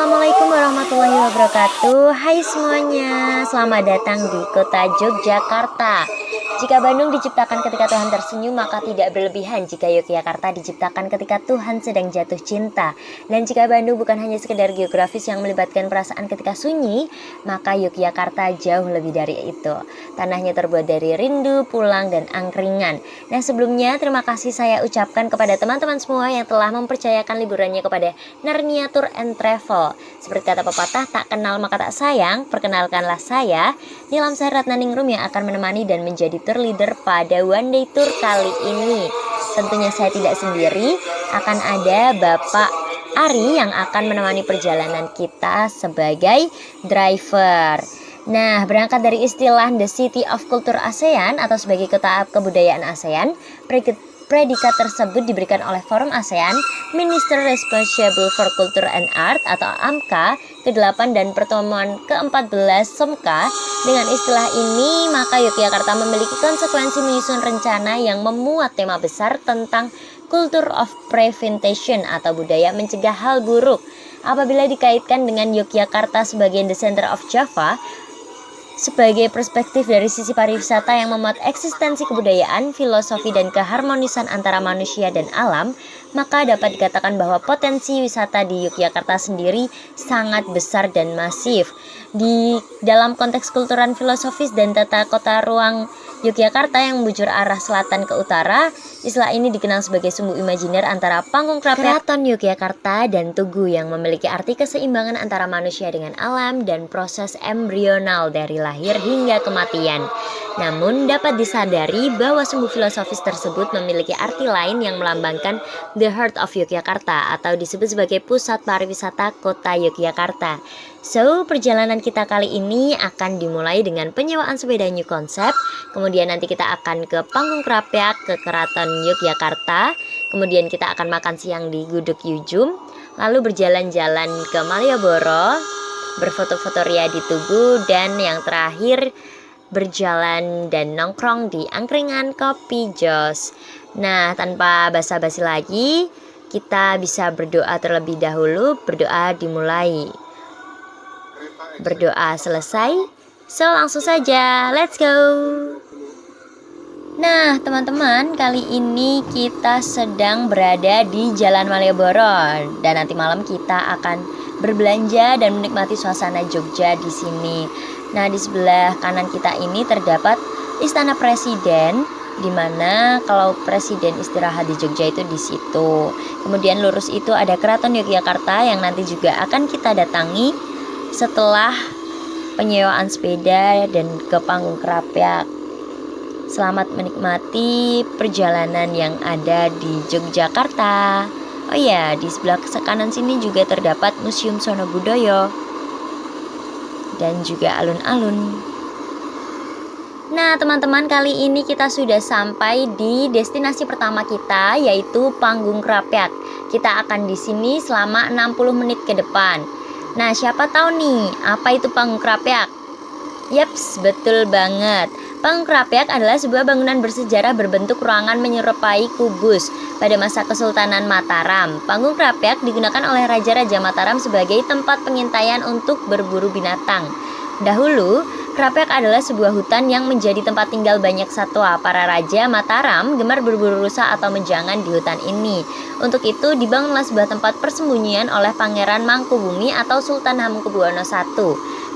Assalamualaikum warahmatullahi wabarakatuh. Hai semuanya, selamat datang di kota Yogyakarta. Jika Bandung diciptakan ketika Tuhan tersenyum, maka tidak berlebihan jika Yogyakarta diciptakan ketika Tuhan sedang jatuh cinta. Dan jika Bandung bukan hanya sekedar geografis yang melibatkan perasaan ketika sunyi, maka Yogyakarta jauh lebih dari itu. Tanahnya terbuat dari rindu, pulang, dan angkringan. Nah, sebelumnya terima kasih saya ucapkan kepada teman-teman semua yang telah mempercayakan liburannya kepada Narnia Tour and Travel. Seperti kata pepatah, tak kenal maka tak sayang. Perkenalkanlah saya, Nilam Ratnaningrum, yang akan menemani dan menjadi tour leader pada one day tour kali ini. Tentunya saya tidak sendiri, akan ada Bapak Ari yang akan menemani perjalanan kita sebagai driver. Nah, berangkat dari istilah The City of Culture ASEAN atau sebagai kota kebudayaan ASEAN, predikat tersebut diberikan oleh Forum ASEAN Minister Responsible for Culture and Art atau AMCA ke-8 dan pertemuan ke-14 SOMCA. Dengan istilah ini, maka Yogyakarta memiliki konsekuensi menyusun rencana yang memuat tema besar tentang Culture of Prevention atau budaya mencegah hal buruk. Apabila dikaitkan dengan Yogyakarta sebagai the center of Java, sebagai perspektif dari sisi pariwisata yang memuat eksistensi kebudayaan, filosofi, dan keharmonisan antara manusia dan alam, maka dapat dikatakan bahwa potensi wisata di Yogyakarta sendiri sangat besar dan masif. Di dalam konteks kulturan filosofis dan tata kota ruang Yogyakarta yang membujur arah selatan ke utara, istilah ini dikenal sebagai sumbu imajiner antara panggung keraton Yogyakarta dan Tugu yang memiliki arti keseimbangan antara manusia dengan alam dan proses embrional dari lahir hingga kematian. Namun dapat disadari bahwa sumbu filosofis tersebut memiliki arti lain yang melambangkan the heart of Yogyakarta atau disebut sebagai pusat pariwisata kota Yogyakarta. So, perjalanan kita kali ini akan dimulai dengan penyewaan sepeda new concept. Kemudian nanti kita akan ke Panggung Krapyak, ke Keraton Yogyakarta. Kemudian kita akan makan siang di Gudeg Yujum. Lalu berjalan-jalan ke Malioboro, berfoto-foto ria di Tugu, dan yang terakhir berjalan dan nongkrong di angkringan Kopi Jos. Nah, tanpa basa-basi lagi, kita bisa berdoa terlebih dahulu. Berdoa dimulai, berdoa selesai, so langsung saja, let's go. Nah teman-teman, kali ini kita sedang berada di Jalan Malioboro dan nanti malam kita akan berbelanja dan menikmati suasana Jogja di sini. Nah, di sebelah kanan kita ini terdapat Istana Presiden, di mana kalau presiden istirahat di Jogja itu di situ. Kemudian lurus itu ada Keraton Yogyakarta yang nanti juga akan kita datangi setelah penyewaan sepeda dan ke Panggung Krapyak. Selamat menikmati perjalanan yang ada di Yogyakarta. Oh ya, di sebelah kanan sini juga terdapat Museum Sono Budoyo dan juga alun-alun. Nah teman-teman, kali ini kita sudah sampai di destinasi pertama kita, yaitu Panggung Krapyak. Kita akan di sini selama 60 menit ke depan. Nah, siapa tahu nih, apa itu Panggung Krapyak? Yaps, betul banget. Panggung Krapyak adalah sebuah bangunan bersejarah berbentuk ruangan menyerupai kubus pada masa Kesultanan Mataram. Panggung Krapyak digunakan oleh Raja-Raja Mataram sebagai tempat pengintaian untuk berburu binatang. Dahulu, Krapyak adalah sebuah hutan yang menjadi tempat tinggal banyak satwa. Para Raja Mataram gemar berburu rusa atau menjangan di hutan ini. Untuk itu, dibangunlah sebuah tempat persembunyian oleh Pangeran Mangkubumi atau Sultan Hamengkubuwono I,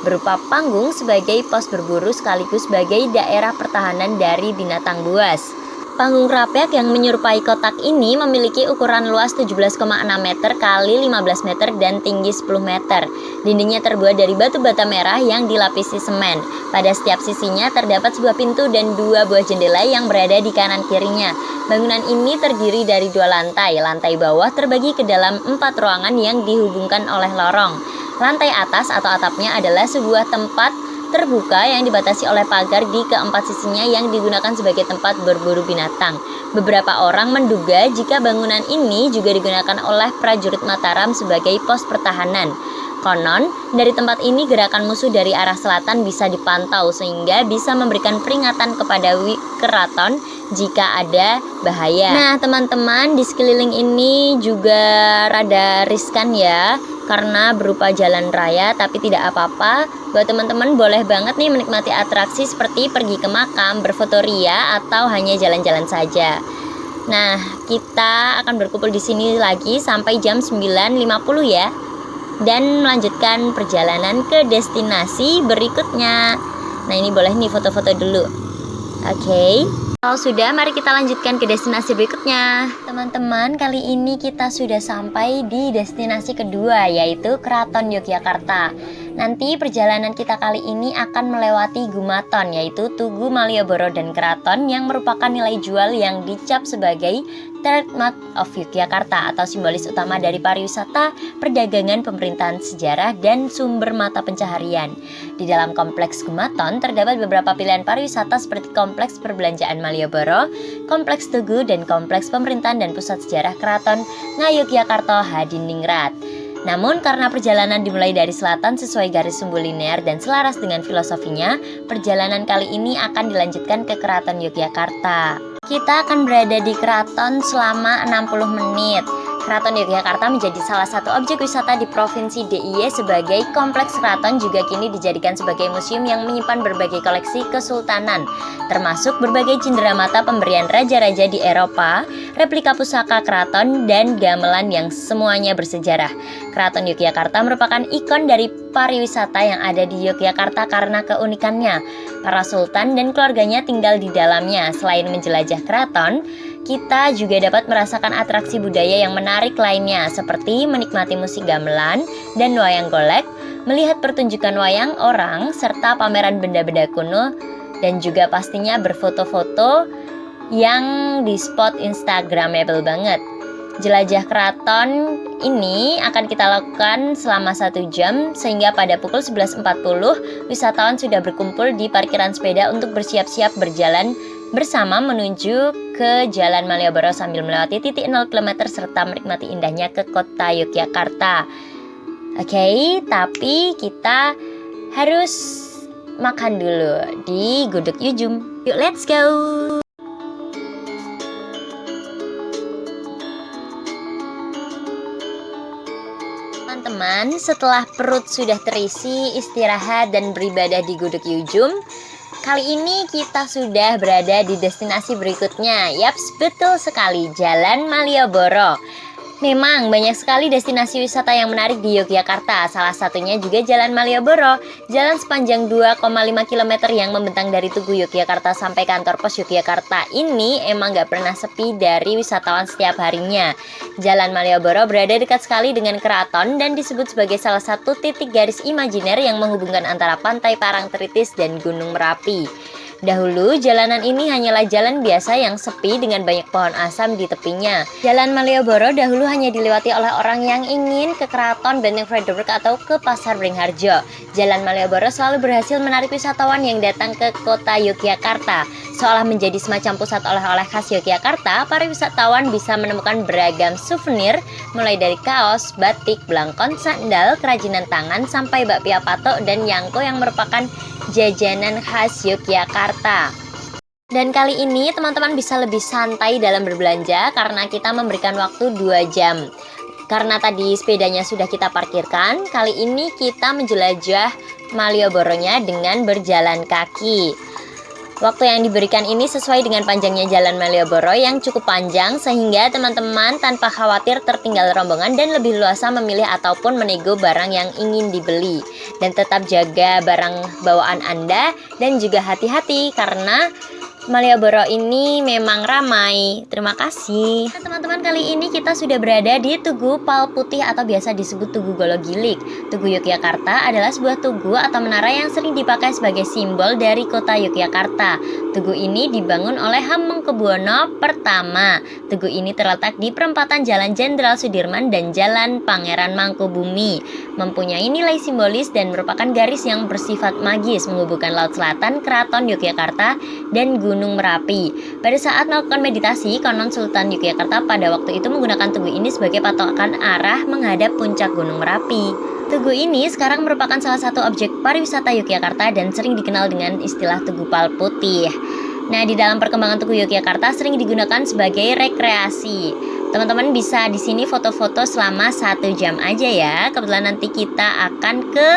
berupa panggung sebagai pos berburu sekaligus sebagai daerah pertahanan dari binatang buas. Panggung Krapyak yang menyerupai kotak ini memiliki ukuran luas 17,6 meter kali 15 meter dan tinggi 10 meter. Dindingnya terbuat dari batu bata merah yang dilapisi semen. Pada setiap sisinya terdapat sebuah pintu dan 2 buah jendela yang berada di kanan kirinya. Bangunan ini terdiri dari 2 lantai. Lantai bawah terbagi ke dalam 4 ruangan yang dihubungkan oleh lorong. Lantai atas atau atapnya adalah sebuah tempat terbuka yang dibatasi oleh pagar di keempat sisinya yang digunakan sebagai tempat berburu binatang. Beberapa orang menduga jika bangunan ini juga digunakan oleh prajurit Mataram sebagai pos pertahanan. Konon, dari tempat ini gerakan musuh dari arah selatan bisa dipantau sehingga bisa memberikan peringatan kepada keraton jika ada bahaya. Nah, teman-teman, di sekeliling ini juga rada riskan ya, karena berupa jalan raya, tapi tidak apa-apa. Buat teman-teman boleh banget nih menikmati atraksi seperti pergi ke makam, berfoto ria, atau hanya jalan-jalan saja. Nah, kita akan berkumpul di sini lagi sampai jam 9.50 ya. Dan melanjutkan perjalanan ke destinasi berikutnya. Nah, ini boleh nih foto-foto dulu. Oke. Kalau sudah, mari kita lanjutkan ke destinasi berikutnya. Teman-teman, kali ini kita sudah sampai di destinasi kedua, yaitu Keraton Yogyakarta. Nanti perjalanan kita kali ini akan melewati Gumaton, yaitu Tugu Malioboro dan Keraton, yang merupakan nilai jual yang dicap sebagai Trademark of Yogyakarta atau simbolis utama dari pariwisata, perdagangan, pemerintahan, sejarah, dan sumber mata pencaharian. Di dalam kompleks Gumaton terdapat beberapa pilihan pariwisata seperti kompleks perbelanjaan Malioboro, kompleks Tugu, dan kompleks pemerintahan dan pusat sejarah Keraton Ngayogyakarta Hadiningrat. Namun karena perjalanan dimulai dari selatan sesuai garis sumbu linear dan selaras dengan filosofinya, perjalanan kali ini akan dilanjutkan ke Keraton Yogyakarta. Kita akan berada di keraton selama 60 menit. Keraton Yogyakarta menjadi salah satu objek wisata di Provinsi DIY sebagai kompleks keraton juga kini dijadikan sebagai museum yang menyimpan berbagai koleksi kesultanan, termasuk berbagai cenderamata pemberian raja-raja di Eropa, replika pusaka keraton, dan gamelan yang semuanya bersejarah. Keraton Yogyakarta merupakan ikon dari pariwisata yang ada di Yogyakarta karena keunikannya. Para sultan dan keluarganya tinggal di dalamnya. Selain menjelajah keraton, kita juga dapat merasakan atraksi budaya yang menarik lainnya seperti menikmati musik gamelan dan wayang golek, melihat pertunjukan wayang orang, serta pameran benda-benda kuno, dan juga pastinya berfoto-foto yang di spot Instagramable banget. Jelajah keraton ini akan kita lakukan selama 1 jam, sehingga pada pukul 11.40 wisatawan sudah berkumpul di parkiran sepeda untuk bersiap-siap berjalan bersama menuju ke Jalan Malioboro sambil melewati titik 0 km serta menikmati indahnya ke kota Yogyakarta. Oke, tapi kita harus makan dulu di Gudeg Yujum. Yuk, let's go! Teman-teman, setelah perut sudah terisi, istirahat dan beribadah di Gudeg Yujum, kali ini kita sudah berada di destinasi berikutnya. Yaps, betul sekali, Jalan Malioboro. Memang banyak sekali destinasi wisata yang menarik di Yogyakarta. Salah satunya juga Jalan Malioboro. Jalan sepanjang 2,5 km yang membentang dari Tugu Yogyakarta sampai kantor pos Yogyakarta ini emang gak pernah sepi dari wisatawan setiap harinya. Jalan Malioboro berada dekat sekali dengan keraton dan disebut sebagai salah satu titik garis imajiner yang menghubungkan antara Pantai Parangtritis dan Gunung Merapi. Dahulu, jalanan ini hanyalah jalan biasa yang sepi dengan banyak pohon asam di tepinya. Jalan Malioboro dahulu hanya dilewati oleh orang yang ingin ke Keraton Benteng Frederick atau ke Pasar Beringharjo. Jalan Malioboro selalu berhasil menarik wisatawan yang datang ke kota Yogyakarta. Seolah menjadi semacam pusat oleh-oleh khas Yogyakarta, para wisatawan bisa menemukan beragam souvenir, mulai dari kaos, batik, belangkon, sandal, kerajinan tangan, sampai bakpia patok dan yangko yang merupakan jajanan khas Yogyakarta. Dan kali ini teman-teman bisa lebih santai dalam berbelanja karena kita memberikan waktu 2 jam. Karena tadi sepedanya sudah kita parkirkan, kali ini kita menjelajah Malioboronya dengan berjalan kaki. Waktu yang diberikan ini sesuai dengan panjangnya Jalan Malioboro yang cukup panjang, sehingga teman-teman tanpa khawatir tertinggal rombongan dan lebih luasa memilih ataupun menego barang yang ingin dibeli. Dan tetap jaga barang bawaan Anda dan juga hati-hati karena Malioboro ini memang ramai. Terima kasih. Teman-teman, kali ini kita sudah berada di Tugu Pal Putih atau biasa disebut Tugu Gologilik. Tugu Yogyakarta adalah sebuah tugu atau menara yang sering dipakai sebagai simbol dari kota Yogyakarta. Tugu ini dibangun oleh Hamengkubuwono pertama. Tugu ini terletak di perempatan Jalan Jenderal Sudirman dan Jalan Pangeran Mangkubumi. mempunyai nilai simbolis dan merupakan garis yang bersifat magis menghubungkan Laut Selatan, Keraton Yogyakarta, dan Gunung Merapi. Pada saat melakukan meditasi, konon Sultan Yogyakarta pada waktu itu menggunakan tugu ini sebagai patokan arah menghadap puncak Gunung Merapi. Tugu ini sekarang merupakan salah satu objek pariwisata Yogyakarta dan sering dikenal dengan istilah Tugu Pal Putih. Nah, di dalam perkembangan Tugu Yogyakarta sering digunakan sebagai rekreasi. Teman-teman bisa di sini foto-foto selama 1 jam aja ya. Kebetulan nanti kita akan ke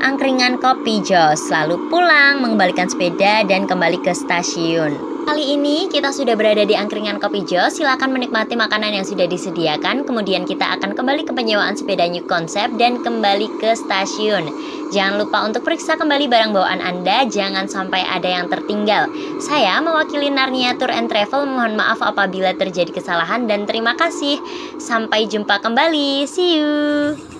Angkringan Kopi Jos, lalu pulang, mengembalikan sepeda dan kembali ke stasiun. Kali ini kita sudah berada di Angkringan Kopi Jos. Silakan menikmati makanan yang sudah disediakan. Kemudian kita akan kembali ke penyewaan sepeda New Concept dan kembali ke stasiun. Jangan lupa untuk periksa kembali barang bawaan Anda, jangan sampai ada yang tertinggal. Saya mewakili Narnia Tour and Travel, mohon maaf apabila terjadi kesalahan dan terima kasih. Sampai jumpa kembali, see you.